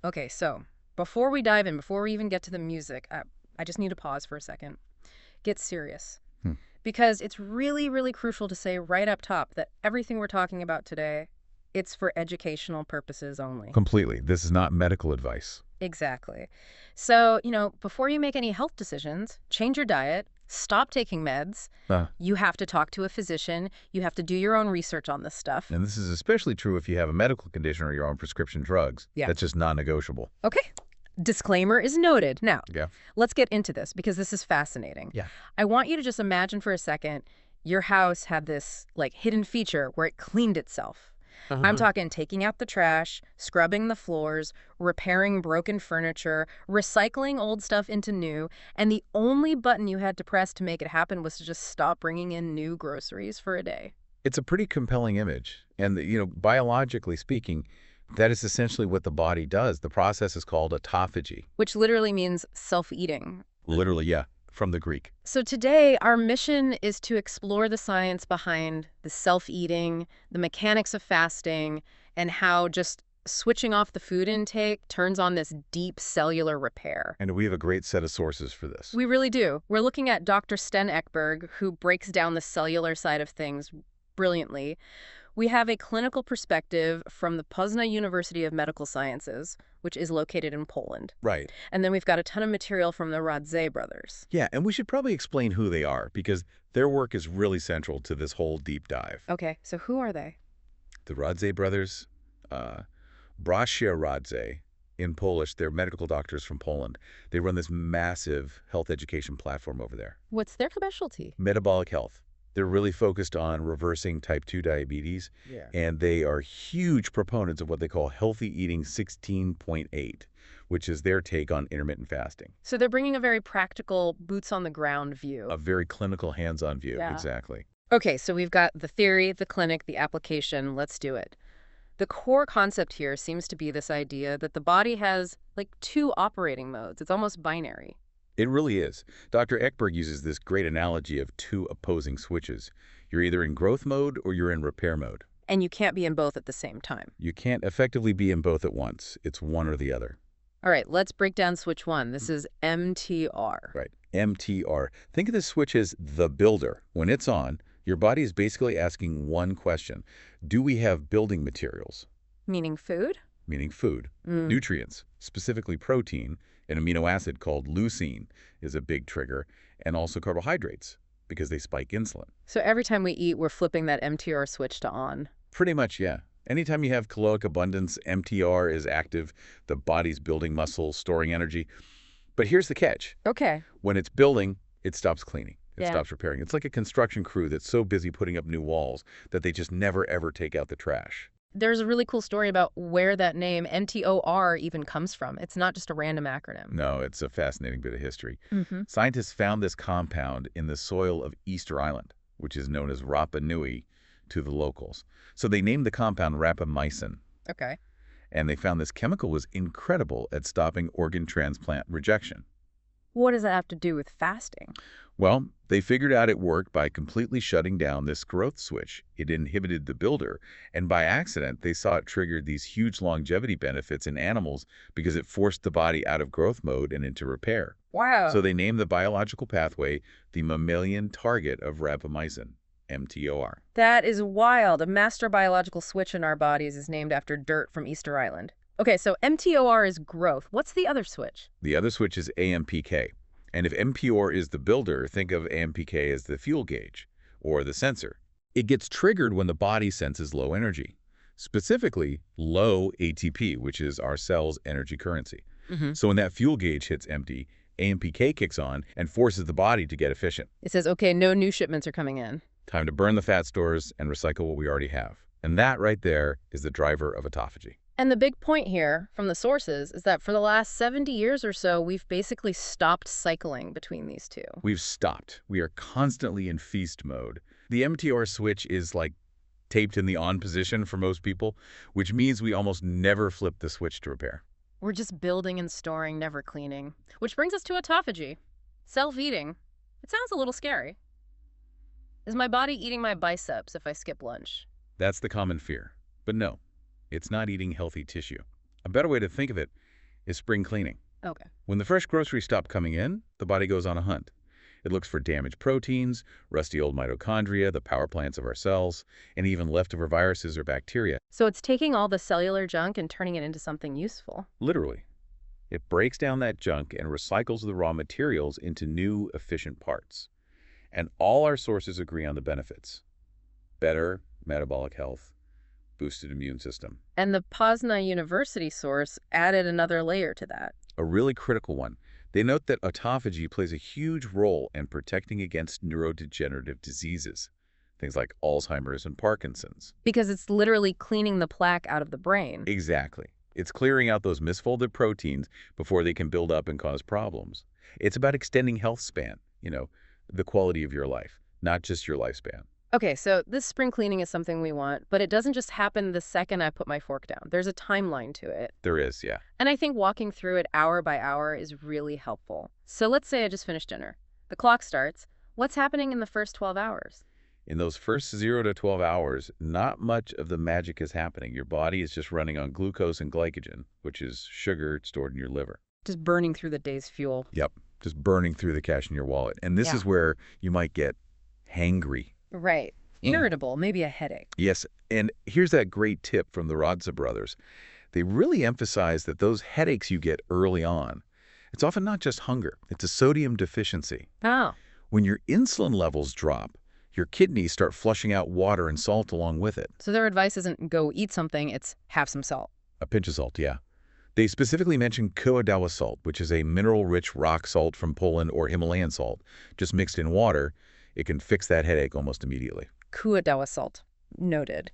Okay, so before we dive in, before we even get to the music, I just need to pause for a second. Get serious. Hmm. Because it's really, really crucial to say right up top that everything we're talking about today, it's for educational purposes only. Completely. This is not medical advice. Exactly. So, before you make any health decisions, change your diet, stop taking meds. Uh, You have to talk to a physician. You have to do your own research on this stuff. and this is especially true if you have a medical condition or your own prescription drugs. Yeah. That's just non-negotiable. Okay. Disclaimer is noted. Now, Yeah. let's get into this because this is fascinating. Yeah. I want you to just imagine for a second your house had this hidden feature where it cleaned itself. I'm talking taking out the trash, scrubbing the floors, repairing broken furniture, recycling old stuff into new, and the only button you had to press to make it happen was to just stop bringing in new groceries for a day. It's a pretty compelling image. And, biologically speaking, that is essentially what the body does. The process is called autophagy. Which literally means self-eating. Literally, yeah, from the Greek. So today, our mission is to explore the science behind the self-eating, the mechanics of fasting, and how just switching off the food intake turns on this deep cellular repair. And we have a great set of sources for this. We really do. We're looking at Dr. Sten Ekberg, who breaks down the cellular side of things brilliantly. We have a clinical perspective from the Poznan University of Medical Sciences, which is located in Poland. Right. And then we've got a ton of material from the Radze brothers. Yeah, and we should probably explain who they are because their work is really central to this whole deep dive. Okay, so who are they? The Radze brothers, Bracia Radze, in Polish, they're medical doctors from Poland. They run this massive health education platform over there. What's their specialty? Metabolic health. They're really focused on reversing type 2 diabetes, Yeah. and they are huge proponents of what they call healthy eating 16.8, which is their take on intermittent fasting. So they're bringing a very practical, boots-on-the-ground view. A very clinical, hands-on view. Yeah. Exactly. Okay, so we've got the theory, the clinic, the application. Let's do it. The core concept here seems to be this idea that the body has, two operating modes. It's almost binary. It really is. Dr. Ekberg uses this great analogy of two opposing switches. You're either in growth mode or you're in repair mode. And you can't be in both at the same time. You can't effectively be in both at once. It's one or the other. All right, let's break down switch one. This is MTR. Right. MTR. Think of this switch as the builder. When it's on, your body is basically asking one question. Do we have building materials? Meaning food? Meaning food. Nutrients, specifically protein. An amino acid called leucine is a big trigger, and also carbohydrates, because they spike insulin. So every time we eat, we're flipping that MTR switch to on. Pretty much, yeah. Anytime you have caloric abundance, MTR is active. The body's building muscle, storing energy. But here's the catch. Okay. When it's building, it stops cleaning. It Yeah. stops repairing. It's like a construction crew that's so busy putting up new walls that they just never, ever take out the trash. There's a really cool story about where that name MTOR even comes from. It's not just a random acronym. No, it's a fascinating bit of history. Mm-hmm. Scientists found this compound in the soil of Easter Island, which is known as Rapa Nui to the locals. So they named the compound rapamycin, Okay. and they found this chemical was incredible at stopping organ transplant rejection. What does that have to do with fasting? Well, they figured out it worked by completely shutting down this growth switch. It inhibited the builder, and by accident, they saw it triggered these huge longevity benefits in animals because it forced the body out of growth mode and into repair. Wow. So they named the biological pathway the mammalian target of rapamycin, MTOR. That is wild. A master biological switch in our bodies is named after dirt from Easter Island. Okay, so MTOR is growth. What's the other switch? The other switch is AMPK. And if MTOR is the builder, think of AMPK as the fuel gauge, or the sensor. It gets triggered when the body senses low energy, specifically low ATP, which is our cell's energy currency. Mm-hmm. So when that fuel gauge hits empty, AMPK kicks on and forces the body to get efficient. It says, okay, no new shipments are coming in. Time to burn the fat stores and recycle what we already have. And that right there is the driver of autophagy. And the big point here from the sources is that for the last 70 years or so, we've basically stopped cycling between these two. We've stopped. We are constantly in feast mode. The MTR switch is like taped in the on position for most people, which means we almost never flip the switch to repair. We're just building and storing, never cleaning. Which brings us to autophagy. Self-eating. It sounds a little scary. Is my body eating my biceps if I skip lunch? That's the common fear. But no, it's not eating healthy tissue. A better way to think of it is spring cleaning. Okay. When the fresh groceries stop coming in, the body goes on a hunt. It looks for damaged proteins, rusty old mitochondria, the power plants of our cells, and even leftover viruses or bacteria. So it's taking all the cellular junk and turning it into something useful. Literally. It breaks down that junk and recycles the raw materials into new, efficient parts. And all our sources agree on the benefits. Better metabolic health, boosted immune system. And the Poznan University source added another layer to that. A really critical one. They note that autophagy plays a huge role in protecting against neurodegenerative diseases, things like Alzheimer's and Parkinson's. Because it's literally cleaning the plaque out of the brain. Exactly. It's clearing out those misfolded proteins before they can build up and cause problems. It's about extending health span, the quality of your life, not just your lifespan. Okay, so this spring cleaning is something we want, but it doesn't just happen the second I put my fork down. There's a timeline to it. There is, yeah. And I think walking through it hour by hour is really helpful. So let's say I just finished dinner. The clock starts. What's happening in the first 12 hours? In those first 0 to 12 hours, not much of the magic is happening. Your body is just running on glucose and glycogen, which is sugar stored in your liver. Just burning through the day's fuel. Yep, just burning through the cash in your wallet. And this is where you might get hangry. Right. Irritable, maybe a headache. Yes, and here's that great tip from the Rodza brothers. They really emphasize that those headaches you get early on, it's often not just hunger, it's a sodium deficiency. Oh. When your insulin levels drop, your kidneys start flushing out water and salt along with it. So their advice isn't go eat something, it's have some salt. A pinch of salt, yeah. They specifically mention Koadawa salt, which is a mineral-rich rock salt from Poland or Himalayan salt. Just mixed in water, it can fix that headache almost immediately. Koadawa salt. Noted.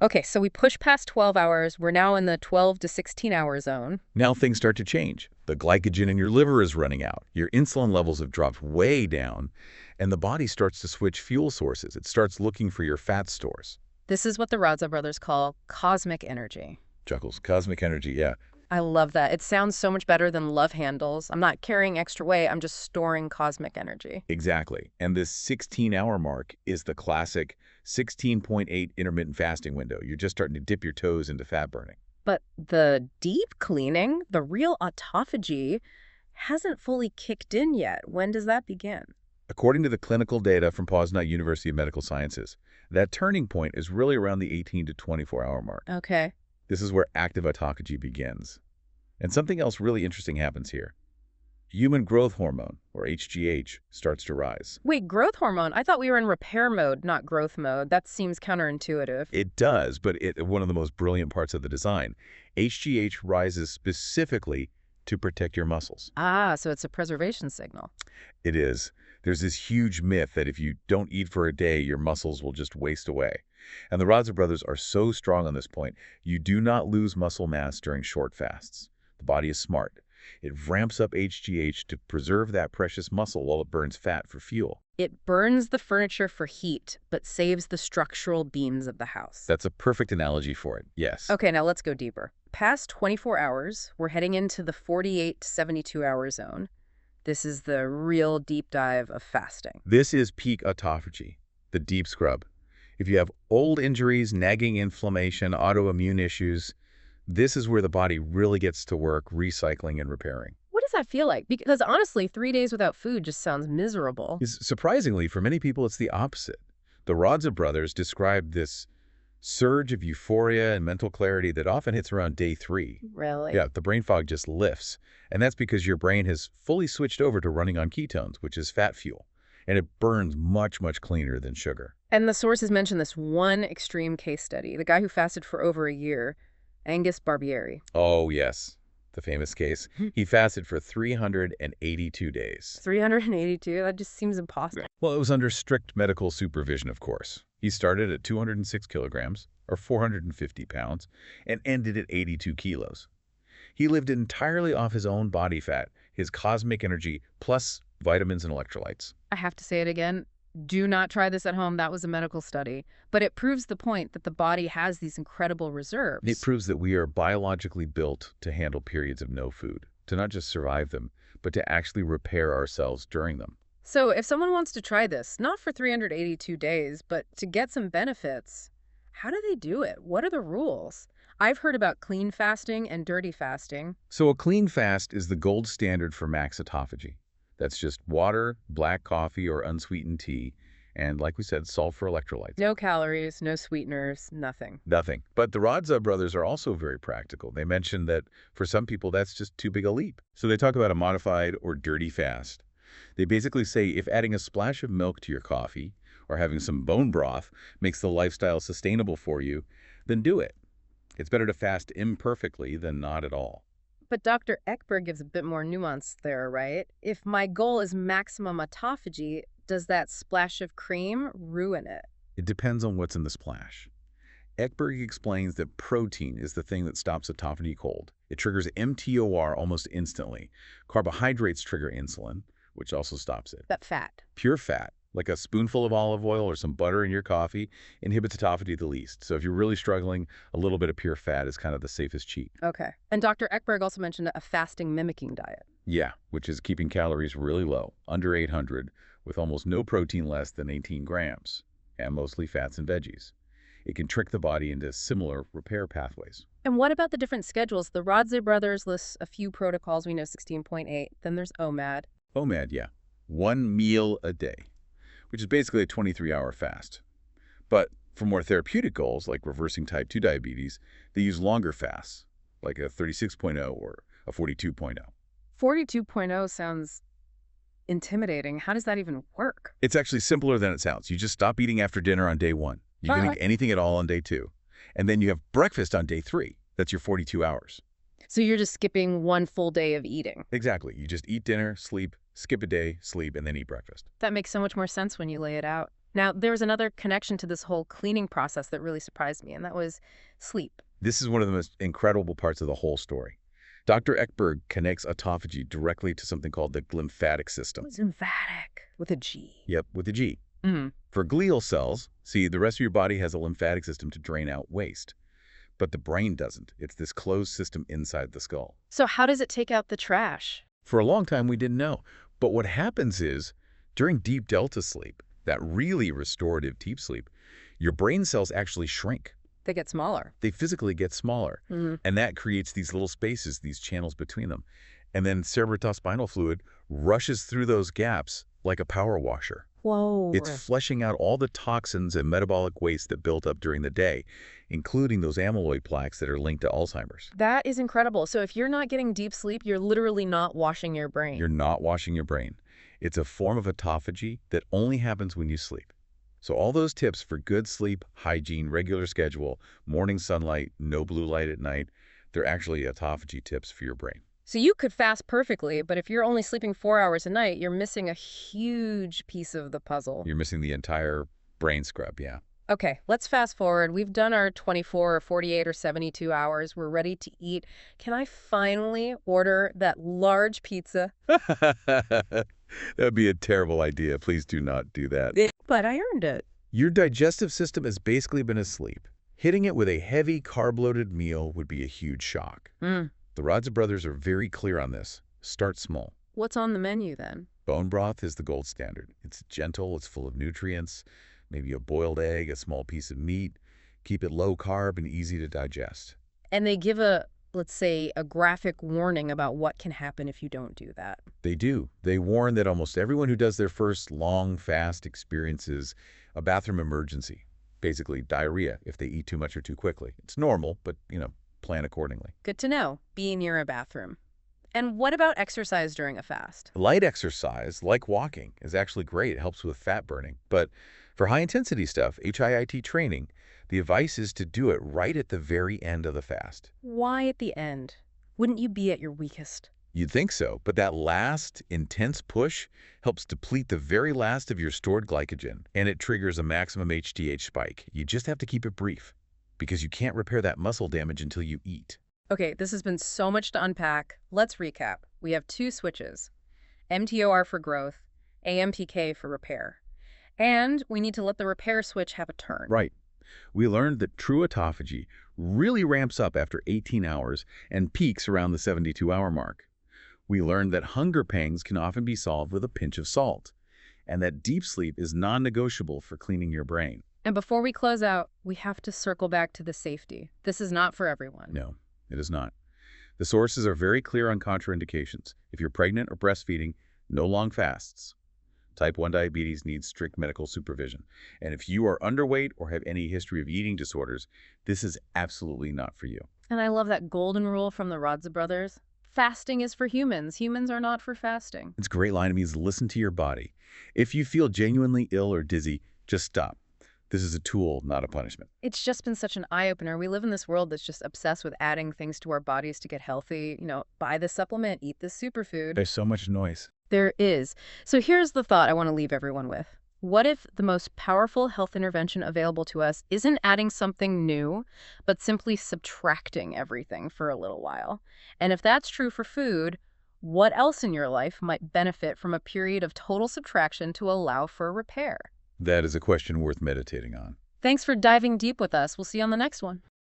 Okay, so we push past 12 hours. We're now in the 12 to 16-hour zone. Now things start to change. The glycogen in your liver is running out. Your insulin levels have dropped way down, and the body starts to switch fuel sources. It starts looking for your fat stores. This is what the Radza brothers call cosmic energy. Chuckles. Cosmic energy, yeah. I love that. It sounds so much better than love handles. I'm not carrying extra weight. I'm just storing cosmic energy. Exactly. And this 16-hour mark is the classic 16.8 intermittent fasting window. You're just starting to dip your toes into fat burning. But the deep cleaning, the real autophagy, hasn't fully kicked in yet. When does that begin? According to the clinical data from Poznan University of Medical Sciences, that turning point is really around the 18 to 24-hour mark. Okay. This is where active autophagy begins. And something else really interesting happens here. Human growth hormone, or HGH, starts to rise. Wait, growth hormone? I thought we were in repair mode, not growth mode. That seems counterintuitive. It does, but one of the most brilliant parts of the design. HGH rises specifically to protect your muscles. Ah, so it's a preservation signal. It is. There's this huge myth that if you don't eat for a day, your muscles will just waste away. And the Radza brothers are so strong on this point, you do not lose muscle mass during short fasts. The body is smart. It ramps up HGH to preserve that precious muscle while it burns fat for fuel. It burns the furniture for heat, but saves the structural beams of the house. That's a perfect analogy for it, yes. Okay, now let's go deeper. Past 24 hours, we're heading into the 48 to 72-hour zone. This is the real deep dive of fasting. This is peak autophagy, the deep scrub. If you have old injuries, nagging inflammation, autoimmune issues, this is where the body really gets to work recycling and repairing. What does that feel like? Because honestly, 3 days without food just sounds miserable. Surprisingly, for many people, it's the opposite. The Radza brothers describe this surge of euphoria and mental clarity that often hits around day 3. Really? Yeah, the brain fog just lifts. And that's because your brain has fully switched over to running on ketones, which is fat fuel. And it burns much, much cleaner than sugar. And the sources mention this one extreme case study, the guy who fasted for over a year, Angus Barbieri. Oh, yes. The famous case. He fasted for 382 days. 382? That just seems impossible. Well, it was under strict medical supervision, of course. He started at 206 kilograms, or 450 pounds, and ended at 82 kilos. He lived entirely off his own body fat, his cosmic energy, plus vitamins and electrolytes. I have to say it again. Do not try this at home. That was a medical study. But it proves the point that the body has these incredible reserves. It proves that we are biologically built to handle periods of no food, to not just survive them, but to actually repair ourselves during them. So if someone wants to try this, not for 382 days, but to get some benefits, how do they do it? What are the rules? I've heard about clean fasting and dirty fasting. So a clean fast is the gold standard for max autophagy. That's just water, black coffee, or unsweetened tea, and like we said, salt for electrolytes. No calories, no sweeteners, nothing. Nothing. But the Rodza brothers are also very practical. They mentioned that for some people, that's just too big a leap. So they talk about a modified or dirty fast. They basically say if adding a splash of milk to your coffee or having some bone broth makes the lifestyle sustainable for you, then do it. It's better to fast imperfectly than not at all. But Dr. Ekberg gives a bit more nuance there, right? If my goal is maximum autophagy, does that splash of cream ruin it? It depends on what's in the splash. Ekberg explains that protein is the thing that stops autophagy cold. It triggers mTOR almost instantly. Carbohydrates trigger insulin, which also stops it. That fat. Pure fat, like a spoonful of olive oil or some butter in your coffee, inhibits autophagy the least. So if you're really struggling, a little bit of pure fat is kind of the safest cheat. Okay. And Dr. Ekberg also mentioned a fasting mimicking diet. Yeah, which is keeping calories really low, under 800, with almost no protein less than 18 grams, and mostly fats and veggies. It can trick the body into similar repair pathways. And what about the different schedules? The Rodze brothers list a few protocols. We know 16.8. Then there's OMAD. OMAD, yeah. 1 meal a day, which is basically a 23-hour fast. But for more therapeutic goals, like reversing type 2 diabetes, they use longer fasts, like a 36.0 or a 42.0. 42.0 sounds intimidating. How does that even work? It's actually simpler than it sounds. You just stop eating after dinner on day 1. You can eat anything at all on day 2. And then you have breakfast on day 3. That's your 42 hours. So you're just skipping one full day of eating. Exactly. You just eat dinner, sleep, skip a day, sleep, and then eat breakfast. That makes so much more sense when you lay it out. Now, there's another connection to this whole cleaning process that really surprised me, and that was sleep. This is one of the most incredible parts of the whole story. Dr. Ekberg connects autophagy directly to something called the lymphatic system. It's lymphatic with a G. Yep, with a G. Mm-hmm. For glial cells, see, the rest of your body has a lymphatic system to drain out waste. But the brain doesn't. It's this closed system inside the skull. So how does it take out the trash? For a long time, we didn't know. But what happens is, during deep delta sleep, that really restorative deep sleep, your brain cells actually shrink. They get smaller. They physically get smaller. Mm-hmm. And that creates these little spaces, these channels between them. And then cerebrospinal fluid rushes through those gaps like a power washer. Whoa. It's flushing out all the toxins and metabolic waste that built up during the day, including those amyloid plaques that are linked to Alzheimer's. That is incredible. So if you're not getting deep sleep, you're literally not washing your brain. You're not washing your brain. It's a form of autophagy that only happens when you sleep. So all those tips for good sleep, hygiene, regular schedule, morning sunlight, no blue light at night, they're actually autophagy tips for your brain. So you could fast perfectly, but if you're only sleeping 4 hours a night, you're missing a huge piece of the puzzle. You're missing the entire brain scrub, yeah. Okay, let's fast forward. We've done our 24 or 48 or 72 hours. We're ready to eat. Can I finally order that large pizza? That would be a terrible idea. Please do not do that. But I earned it. Your digestive system has basically been asleep. Hitting it with a heavy, carb-loaded meal would be a huge shock. The Rodza brothers are very clear on this. Start small. What's on the menu then? Bone broth is the gold standard. It's gentle, it's full of nutrients, maybe a boiled egg, a small piece of meat. Keep it low carb and easy to digest. And they give a, let's say, a graphic warning about what can happen if you don't do that. They do. They warn that almost everyone who does their first long fast experiences a bathroom emergency, basically diarrhea if they eat too much or too quickly. It's normal, but, plan accordingly. Good to know. Be near a bathroom. And what about exercise during a fast? Light exercise, like walking, is actually great. It helps with fat burning. But for high-intensity stuff, HIIT training, the advice is to do it right at the very end of the fast. Why at the end? Wouldn't you be at your weakest? You'd think so, but that last, intense push helps deplete the very last of your stored glycogen, and it triggers a maximum HGH spike. You just have to keep it brief, because you can't repair that muscle damage until you eat. Okay, this has been so much to unpack. Let's recap. We have 2 switches. mTOR for growth, AMPK for repair. And we need to let the repair switch have a turn. Right. We learned that true autophagy really ramps up after 18 hours and peaks around the 72-hour mark. We learned that hunger pangs can often be solved with a pinch of salt, and that deep sleep is non-negotiable for cleaning your brain. And before we close out, we have to circle back to the safety. This is not for everyone. No, it is not. The sources are very clear on contraindications. If you're pregnant or breastfeeding, no long fasts. Type 1 diabetes needs strict medical supervision. And if you are underweight or have any history of eating disorders, this is absolutely not for you. And I love that golden rule from the Rodza brothers. Fasting is for humans. Humans are not for fasting. It's a great line. It means listen to your body. If you feel genuinely ill or dizzy, just stop. This is a tool, not a punishment. It's just been such an eye-opener. We live in this world that's just obsessed with adding things to our bodies to get healthy. Buy this supplement, eat this superfood. There's so much noise. There is. So here's the thought I want to leave everyone with. What if the most powerful health intervention available to us isn't adding something new, but simply subtracting everything for a little while? And if that's true for food, what else in your life might benefit from a period of total subtraction to allow for repair? That is a question worth meditating on. Thanks for diving deep with us. We'll see you on the next one.